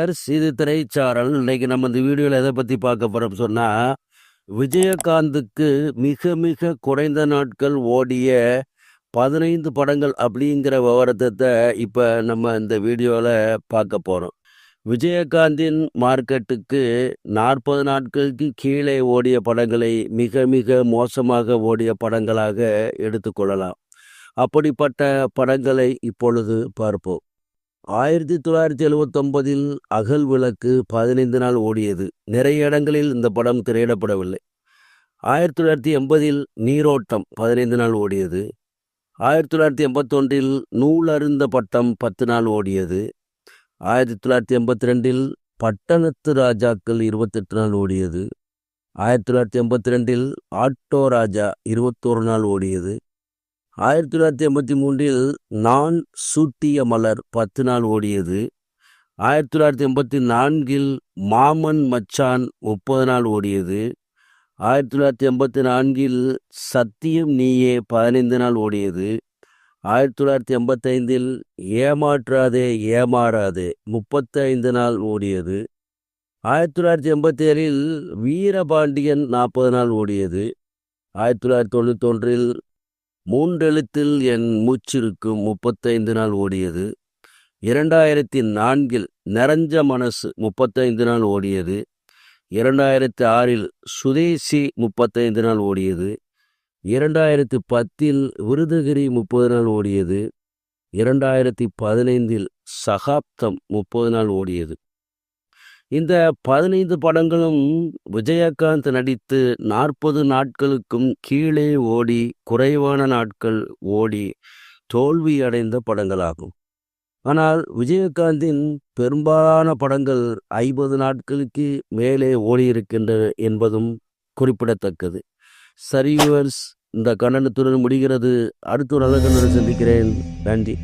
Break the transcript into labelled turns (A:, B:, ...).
A: Viewers, இது திரைச்சாரல். இன்னைக்கு நம்ம இந்த வீடியோவில் எதை பற்றி பார்க்க போகிறோம் சொன்னால், விஜயகாந்துக்கு மிக மிக குறைந்த நாட்கள் ஓடிய 15 படங்கள் அப்படிங்கிற விவரத்தை இப்போ நம்ம இந்த வீடியோவில் பார்க்க போகிறோம். விஜயகாந்தின் மார்க்கெட்டுக்கு 40 நாட்களுக்கு கீழே ஓடிய படங்களை மிக மிக மோசமாக ஓடிய படங்களாக எடுத்துக்கொள்ளலாம். அப்படிப்பட்ட படங்களை இப்பொழுது பார்ப்போம். 1979 அகல் விளக்கு 15 நாள் ஓடியது. நிறைய இடங்களில் இந்த படம் திரையிடப்படவில்லை. 1980 நீரோட்டம் 15 நாள் ஓடியது. 1981 நூலருந்த பட்டம் 10 நாள் ஓடியது. 1982 பட்டணத்து ராஜாக்கள் 28 நாள் ஓடியது. 1982 ஆட்டோ ராஜா 21 நாள் ஓடியது. 1983 நான் சூட்டிய மலர் 10 நாள் ஓடியது. 1984 மாமன் மச்சான் 30 நாள் ஓடியது. 1984 சத்தியம் நீயே 15 நாள் ஓடியது. 1985 ஏமாற்றாதே ஏமாறாதே 35 நாள் ஓடியது. 1987 வீரபாண்டியன் 40 நாள் ஓடியது. 1991 மூன்றெழுத்தில் என் மூச்சிருக்கும் 35 நாள் ஓடியது. 2004 நிறைஞ்ச மனசு 35 நாள் ஓடியது. 2006 சுதேசி 35 நாள் ஓடியது. 2010 விருதுகிரி 30 நாள் ஓடியது. 2015 சகாப்தம் 30 நாள் ஓடியது. இந்த 15 படங்களும் விஜயகாந்த் நடித்து 40 நாட்களுக்கும் கீழே ஓடி குறைவான நாட்கள் ஓடி தோல்வி அடைந்த படங்களாகும். ஆனால் விஜயகாந்தின் பெரும்பாலான படங்கள் 50 நாட்களுக்கு மேலே ஓடியிருக்கின்றன என்பதும் குறிப்பிடத்தக்கது. சரி வியூவர்ஸ், இந்த கண்டனத்துடன் முடிகிறது. அடுத்த ஒரு நல்ல கண்டனம் சந்திக்கிறேன். நன்றி.